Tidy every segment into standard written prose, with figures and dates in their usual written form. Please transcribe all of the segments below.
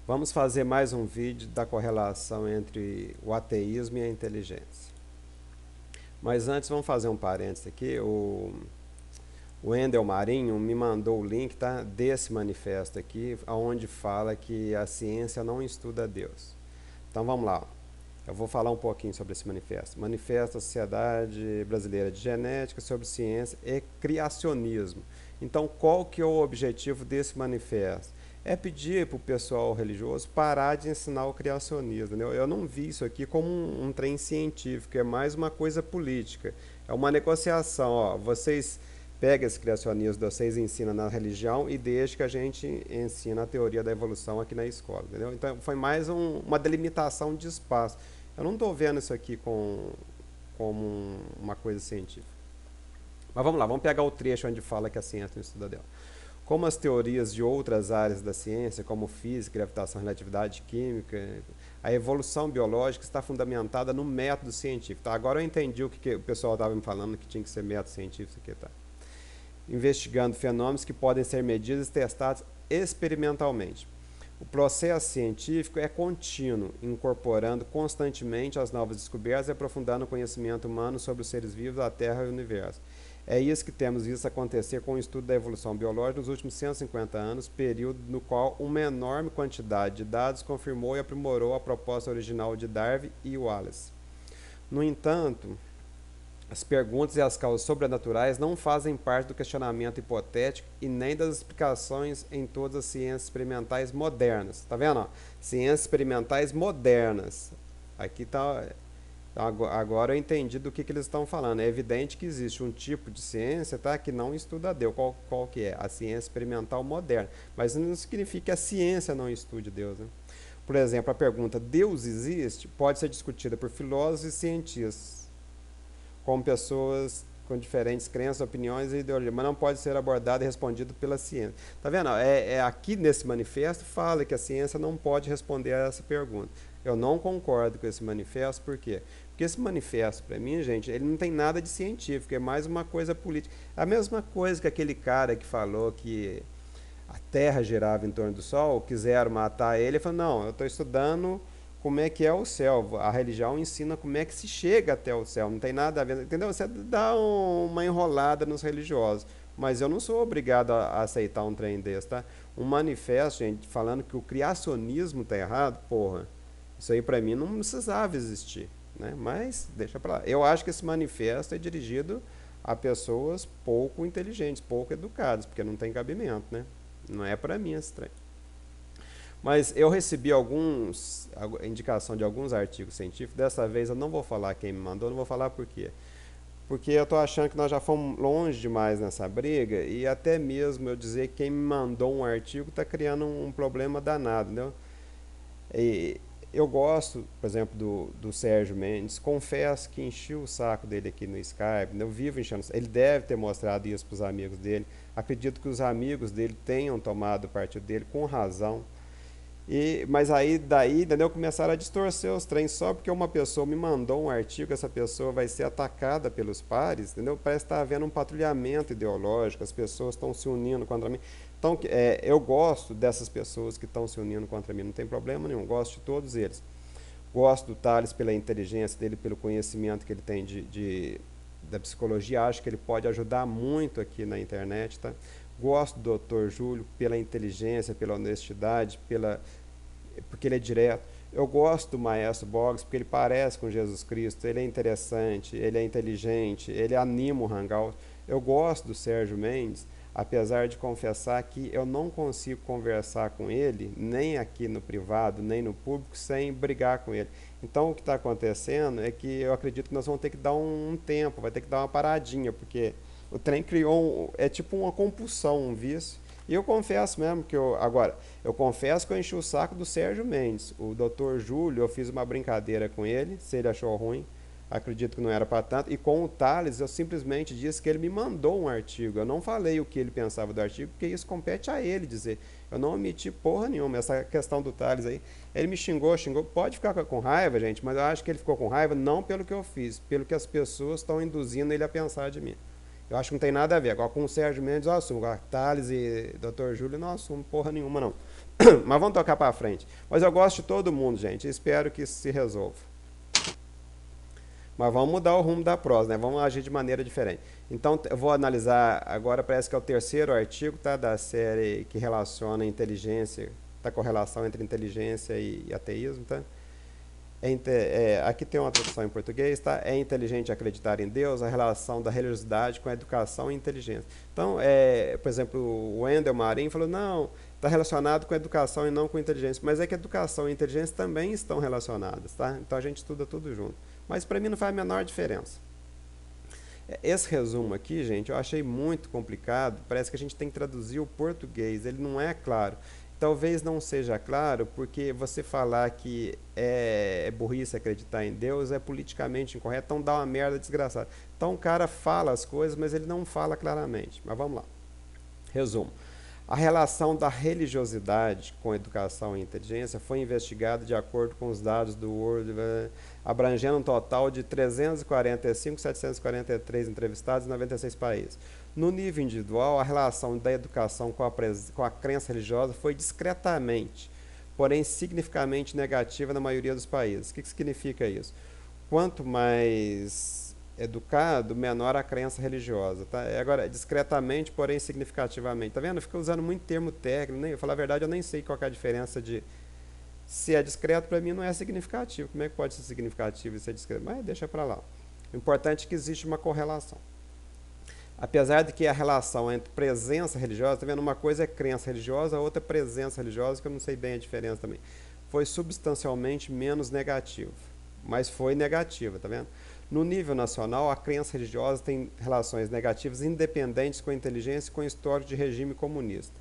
Vamos fazer mais um vídeo da correlação entre o ateísmo e a inteligência. Mas antes vamos fazer um parênteses aqui. O Wendel Marinho me mandou o link, tá, desse manifesto aqui, onde fala que a ciência não estuda Deus. Então vamos lá. Eu vou falar um pouquinho sobre esse manifesto. Manifesto da Sociedade Brasileira de Genética sobre Ciência e Criacionismo. Então, qual que é o objetivo desse manifesto? É pedir para o pessoal religioso parar de ensinar o criacionismo. Entendeu? Eu não vi isso aqui como um trem científico, é mais uma coisa política. É uma negociação. Ó, vocês pegam esse criacionismo, vocês ensinam na religião e deixam que a gente ensina a teoria da evolução aqui na escola. Entendeu? Então, foi mais uma delimitação de espaço. Eu não estou vendo isso aqui como uma coisa científica. Mas vamos lá, vamos pegar o trecho onde fala que a ciência não estuda dela. Como as teorias de outras áreas da ciência, como física, gravitação, relatividade, química, a evolução biológica está fundamentada no método científico. Tá? Agora eu entendi o que o pessoal estava me falando, que tinha que ser método científico. Aqui, tá? Investigando fenômenos que podem ser medidos e testados experimentalmente. O processo científico é contínuo, incorporando constantemente as novas descobertas e aprofundando o conhecimento humano sobre os seres vivos, a Terra e o Universo. É isso que temos visto acontecer com o estudo da evolução biológica nos últimos 150 anos, período no qual uma enorme quantidade de dados confirmou e aprimorou a proposta original de Darwin e Wallace. No entanto, as perguntas e as causas sobrenaturais não fazem parte do questionamento hipotético e nem das explicações em todas as ciências experimentais modernas. Tá vendo? Ó? Ciências experimentais modernas. Aqui está. Agora eu entendi do que eles estão falando. É evidente que existe um tipo de ciência, tá, que não estuda Deus. Qual que é? A ciência experimental moderna. Mas não significa que a ciência não estude Deus. Né? Por exemplo, a pergunta Deus existe pode ser discutida por filósofos e cientistas, com pessoas com diferentes crenças, opiniões e ideologias, mas não pode ser abordada e respondida pela ciência. Tá vendo? Aqui nesse manifesto fala que a ciência não pode responder a essa pergunta. Eu não concordo com esse manifesto, por quê? Porque esse manifesto, para mim, gente, ele não tem nada de científico, é mais uma coisa política. A mesma coisa que aquele cara que falou que a Terra girava em torno do Sol, quiseram matar ele, ele falou, não, eu estou estudando como é que é o céu, a religião ensina como é que se chega até o céu, não tem nada a ver, entendeu? Você dá uma enrolada nos religiosos, mas eu não sou obrigado a aceitar um trem desse, tá? Um manifesto, gente, falando que o criacionismo tá errado, porra, isso aí para mim não precisava existir, né? Mas deixa para lá. Eu acho que esse manifesto é dirigido a pessoas pouco inteligentes, pouco educadas, porque não tem cabimento, né? Não é para mim esse trem. Mas eu recebi indicação de alguns artigos científicos. Dessa vez eu não vou falar quem me mandou, não vou falar por quê. Porque eu estou achando que nós já fomos longe demais nessa briga e até mesmo eu dizer que quem me mandou um artigo está criando um problema danado, entendeu? E eu gosto, por exemplo, do Sérgio Mendes. Confesso que enchi o saco dele aqui no Skype. Eu vivo enchendo. Ele deve ter mostrado isso para os amigos dele. Acredito que os amigos dele tenham tomado partido dele com razão. Mas aí daí, entendeu? Começaram a distorcer os trens só porque uma pessoa me mandou um artigo, essa pessoa vai ser atacada pelos pares, entendeu? Parece que está havendo um patrulhamento ideológico, as pessoas estão se unindo contra mim. Então, eu gosto dessas pessoas que estão se unindo contra mim, não tem problema nenhum, gosto de todos eles. Gosto do Tales pela inteligência dele, pelo conhecimento que ele tem da psicologia, acho que ele pode ajudar muito aqui na internet, tá? Gosto do Dr. Júlio pela inteligência, pela honestidade, porque ele é direto. Eu gosto do Maestro Boggs porque ele parece com Jesus Cristo, ele é interessante, ele é inteligente, ele anima o Hangout. Eu gosto do Sérgio Mendes, apesar de confessar que eu não consigo conversar com ele, nem aqui no privado, nem no público, sem brigar com ele. Então o que está acontecendo é que eu acredito que nós vamos ter que dar um tempo, vai ter que dar uma paradinha, porque o trem criou, é tipo uma compulsão, um vício. E eu confesso mesmo que eu confesso que eu enchi o saco do Sérgio Mendes. O Dr. Júlio, eu fiz uma brincadeira com ele, se ele achou ruim, acredito que não era para tanto. E com o Tales, eu simplesmente disse que ele me mandou um artigo. Eu não falei o que ele pensava do artigo, porque isso compete a ele dizer. Eu não omiti porra nenhuma. Essa questão do Tales aí, ele me xingou. Pode ficar com raiva, gente, mas eu acho que ele ficou com raiva não pelo que eu fiz, pelo que as pessoas estão induzindo ele a pensar de mim. Eu acho que não tem nada a ver. Agora com o Sérgio Mendes eu assumo. Agora Thales e Dr. Júlio não assumo porra nenhuma, não. Mas vamos tocar para frente. Mas eu gosto de todo mundo, gente. Espero que isso se resolva. Mas vamos mudar o rumo da prosa, né? Vamos agir de maneira diferente. Então, eu vou analisar agora, parece que é o terceiro artigo, tá? Da série que relaciona inteligência, da correlação entre inteligência e ateísmo, tá? Aqui tem uma tradução em português, tá? É inteligente acreditar em Deus, a relação da religiosidade com a educação e inteligência. Então, por exemplo, o Wendel Marinho falou, não, está relacionado com a educação e não com a inteligência. Mas é que a educação e a inteligência também estão relacionadas, tá? Então a gente estuda tudo junto. Mas para mim não faz a menor diferença. Esse resumo aqui, gente, eu achei muito complicado. Parece que a gente tem que traduzir o português, ele não é claro. Talvez não seja claro, porque você falar que é burrice acreditar em Deus é politicamente incorreto, então dá uma merda desgraçada. Então o cara fala as coisas, mas ele não fala claramente. Mas vamos lá. Resumo. A relação da religiosidade com educação e inteligência foi investigada de acordo com os dados do World, abrangendo um total de 345.743 entrevistados em 96 países. No nível individual, a relação da educação com a crença religiosa foi discretamente, porém significativamente negativa na maioria dos países. O que significa isso? Quanto mais educado, menor a crença religiosa. Tá? Agora, discretamente, porém significativamente. Tá vendo? Fica usando muito termo técnico. Eu falar a verdade, eu nem sei qual é a diferença de... Se é discreto, para mim não é significativo. Como é que pode ser significativo e ser discreto? Mas deixa para lá. O importante é que existe uma correlação. Apesar de que a relação entre presença religiosa, tá vendo? Uma coisa é crença religiosa, a outra é presença religiosa, que eu não sei bem a diferença também. Foi substancialmente menos negativa. Mas foi negativa, tá vendo? No nível nacional, a crença religiosa tem relações negativas independentes com a inteligência e com o histórico de regime comunista.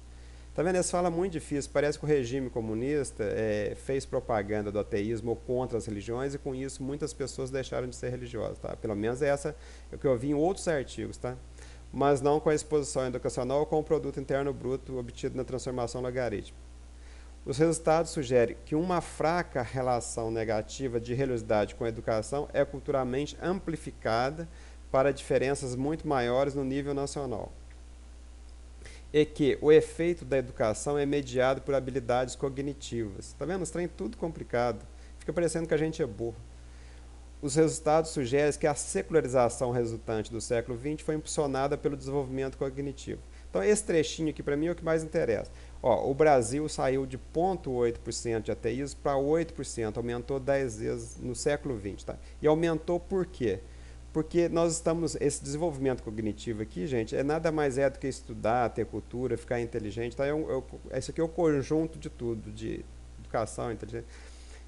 Tá vendo? Eles falam muito difícil. Parece que o regime comunista fez propaganda do ateísmo ou contra as religiões e com isso muitas pessoas deixaram de ser religiosas. Tá? Pelo menos essa é o que eu vi em outros artigos. Tá? Mas não com a exposição educacional ou com o produto interno bruto obtido na transformação logarítmica. Os resultados sugerem que uma fraca relação negativa de religiosidade com a educação é culturalmente amplificada para diferenças muito maiores no nível nacional. E que o efeito da educação é mediado por habilidades cognitivas. Está vendo? Os trem tudo complicado. Fica parecendo que a gente é burro. Os resultados sugerem que a secularização resultante do século XX foi impulsionada pelo desenvolvimento cognitivo. Então, esse trechinho aqui, para mim, é o que mais interessa. O Brasil saiu de 0,8% de ateísmo para 8%, aumentou 10 vezes no século XX. Tá? E aumentou por quê? Porque nós estamos, esse desenvolvimento cognitivo aqui, gente, nada mais do que estudar, ter cultura, ficar inteligente. Tá? Isso aqui é o conjunto de tudo, de educação, inteligência.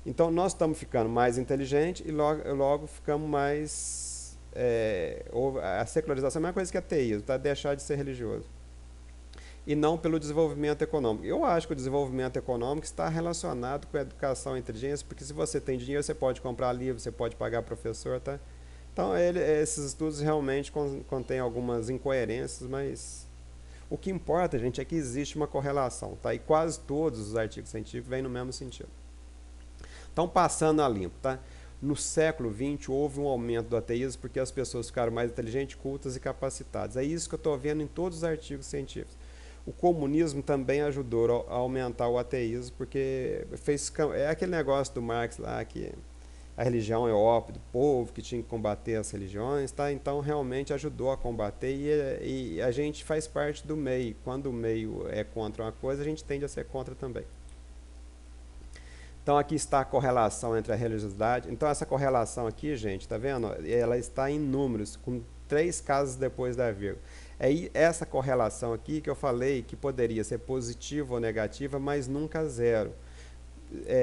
Então, nós estamos ficando mais inteligentes e logo ficamos mais... a secularização é a mesma coisa que ateísmo, tá? Deixar de ser religioso. E não pelo desenvolvimento econômico. Eu acho que o desenvolvimento econômico está relacionado com a educação e inteligência, porque se você tem dinheiro, você pode comprar livro, você pode pagar professor, tá? Então, esses estudos realmente contêm algumas incoerências, mas o que importa, gente, é que existe uma correlação, tá? E quase todos os artigos científicos vêm no mesmo sentido. Então, passando a limpo, tá? No século XX, houve um aumento do ateísmo porque as pessoas ficaram mais inteligentes, cultas e capacitadas. É isso que eu estou vendo em todos os artigos científicos. O comunismo também ajudou a aumentar o ateísmo, porque é aquele negócio do Marx lá, que a religião é o ópio do povo, que tinha que combater as religiões, tá? Então realmente ajudou a combater e a gente faz parte do meio. Quando o meio é contra uma coisa, a gente tende a ser contra também. Então aqui está a correlação entre a religiosidade. Então essa correlação aqui, gente, tá vendo? Ela está em números, com 3 casos depois da vírgula. É essa correlação aqui que eu falei que poderia ser positiva ou negativa, mas nunca zero.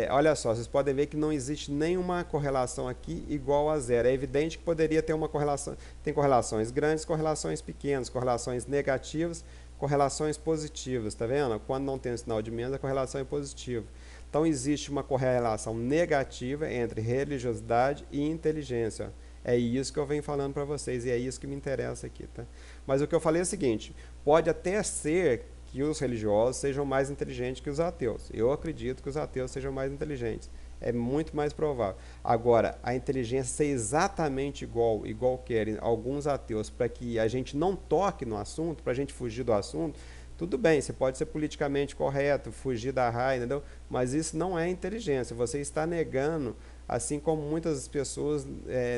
Olha só, vocês podem ver que não existe nenhuma correlação aqui igual a zero. É evidente que poderia ter uma correlação. Tem correlações grandes, correlações pequenas, correlações negativas, correlações positivas. Tá vendo? Quando não tem um sinal de menos, a correlação é positiva. Então existe uma correlação negativa entre religiosidade e inteligência. É isso que eu venho falando para vocês e é isso que me interessa aqui, tá? Mas o que eu falei é o seguinte, pode até ser que os religiosos sejam mais inteligentes que os ateus. Eu acredito que os ateus sejam mais inteligentes. É muito mais provável. Agora, a inteligência ser exatamente igual querem alguns ateus, para que a gente não toque no assunto, para a gente fugir do assunto, Tudo bem, você pode ser politicamente correto, fugir da raia, entendeu? Mas isso não é inteligência. Você está negando, assim como muitas pessoas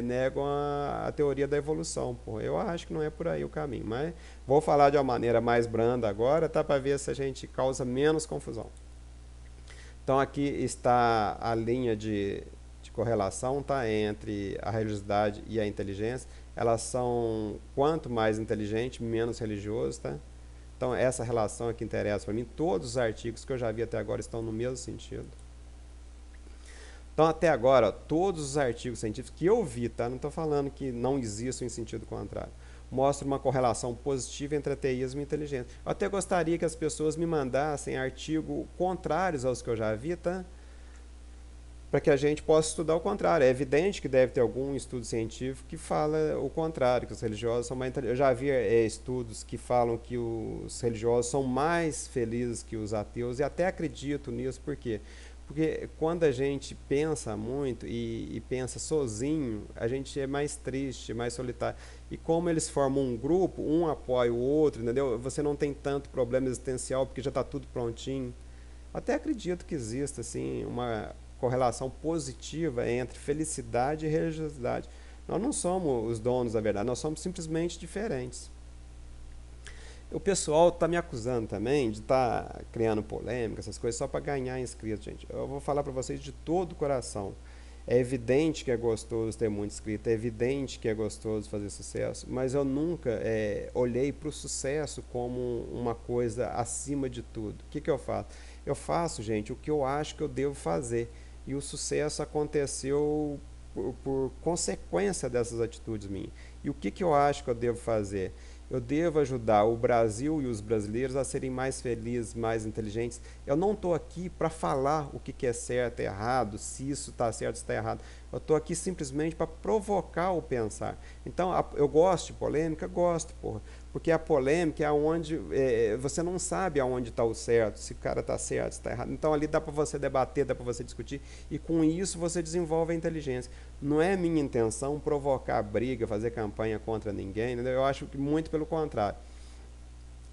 negam a teoria da evolução. Pô, eu acho que não é por aí o caminho. Mas vou falar de uma maneira mais branda agora, tá? Para ver se a gente causa menos confusão. Então aqui está a linha de correlação, tá? Entre a religiosidade e a inteligência. Elas são, quanto mais inteligente, menos religioso, tá? Então, essa relação é que interessa para mim. Todos os artigos que eu já vi até agora estão no mesmo sentido. Então, até agora, todos os artigos científicos que eu vi, tá? Não estou falando que não existam em sentido contrário, mostram uma correlação positiva entre ateísmo e inteligência. Eu até gostaria que as pessoas me mandassem artigos contrários aos que eu já vi, tá? Para que a gente possa estudar o contrário. É evidente que deve ter algum estudo científico que fala o contrário, que os religiosos são mais inteligentes. Eu já vi estudos que falam que os religiosos são mais felizes que os ateus, e até acredito nisso. Por quê? Porque quando a gente pensa muito e pensa sozinho, a gente é mais triste, mais solitário. E como eles formam um grupo, um apoia o outro, entendeu? Você não tem tanto problema existencial, porque já está tudo prontinho. Até acredito que exista assim, uma correlação positiva entre felicidade e religiosidade. Nós não somos os donos da verdade, nós somos simplesmente diferentes. O pessoal está me acusando também de estar criando polêmica, essas coisas, só para ganhar inscritos, gente. Eu vou falar para vocês de todo o coração. É evidente que é gostoso ter muito inscrito, é evidente que é gostoso fazer sucesso, mas eu nunca olhei para o sucesso como uma coisa acima de tudo. O que eu faço? Eu faço, gente, o que eu acho que eu devo fazer. E o sucesso aconteceu por consequência dessas atitudes minhas. E o que eu acho que eu devo fazer? Eu devo ajudar o Brasil e os brasileiros a serem mais felizes, mais inteligentes. Eu não estou aqui para falar o que é certo e errado, se isso está certo ou está errado. Eu estou aqui simplesmente para provocar o pensar. Então, eu gosto de polêmica? Gosto, porra. Porque a polêmica é onde você não sabe aonde está o certo, se o cara está certo, se está errado. Então, ali dá para você debater, dá para você discutir, e com isso você desenvolve a inteligência. Não é minha intenção provocar briga, fazer campanha contra ninguém, entendeu? Eu acho que muito pelo contrário.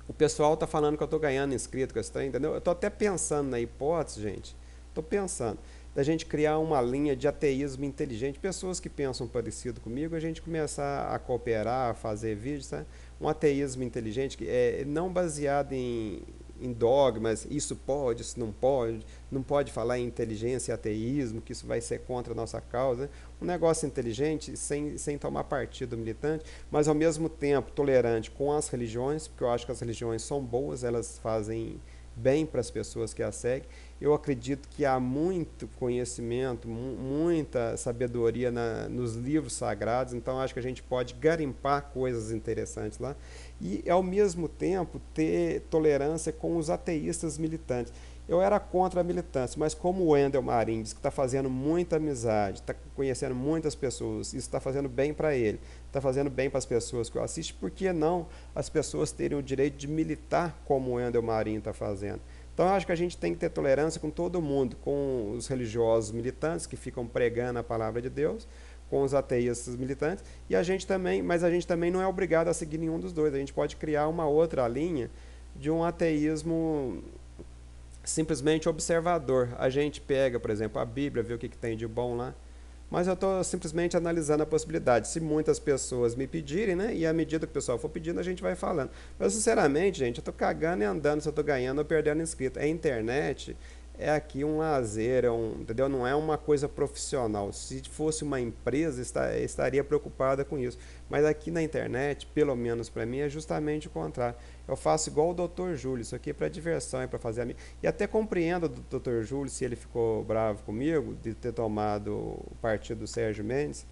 O pessoal está falando que eu estou ganhando inscrito com esse trem, entendeu? Eu estou até pensando na hipótese, gente, estou pensando da gente criar uma linha de ateísmo inteligente, pessoas que pensam parecido comigo, a gente começar a cooperar, a fazer vídeos, tá? Um ateísmo inteligente que é não baseado em dogmas, isso pode, isso não pode falar em inteligência e ateísmo, que isso vai ser contra a nossa causa, né? Um negócio inteligente, sem tomar partido militante, mas ao mesmo tempo tolerante com as religiões, porque eu acho que as religiões são boas, elas fazem bem para as pessoas que as seguem. Eu acredito que há muito conhecimento, muita sabedoria nos livros sagrados, então acho que a gente pode garimpar coisas interessantes lá e, ao mesmo tempo, ter tolerância com os ateístas militantes. Eu era contra a militância, mas como o Wendel Marin diz que está fazendo muita amizade, está conhecendo muitas pessoas, isso está fazendo bem para ele, está fazendo bem para as pessoas que eu assisto, por que não as pessoas terem o direito de militar como o Wendel Marin está fazendo? Então, eu acho que a gente tem que ter tolerância com todo mundo, com os religiosos militantes que ficam pregando a palavra de Deus, com os ateístas militantes, e a gente também, mas a gente também não é obrigado a seguir nenhum dos dois. A gente pode criar uma outra linha de um ateísmo simplesmente observador. A gente pega, por exemplo, a Bíblia, vê o que tem de bom lá, mas eu estou simplesmente analisando a possibilidade. Se muitas pessoas me pedirem, né, e à medida que o pessoal for pedindo, a gente vai falando. Mas, sinceramente, gente, eu estou cagando e andando se eu estou ganhando ou perdendo inscrito. A internet é aqui um lazer, entendeu? Não é uma coisa profissional. Se fosse uma empresa, estaria preocupada com isso. Mas aqui na internet, pelo menos para mim, é justamente o contrário. Eu faço igual o Dr. Júlio, isso aqui é para diversão, é para fazer amigo. E até compreendo do Dr. Júlio, se ele ficou bravo comigo, de ter tomado o partido do Sérgio Mendes.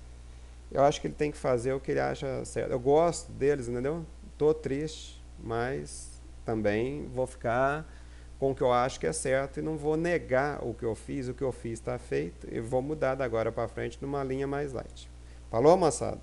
Eu acho que ele tem que fazer o que ele acha certo. Eu gosto deles, entendeu? Tô triste, mas também vou ficar com o que eu acho que é certo e não vou negar o que eu fiz está feito e vou mudar da agora para frente numa linha mais light. Falou, moçada?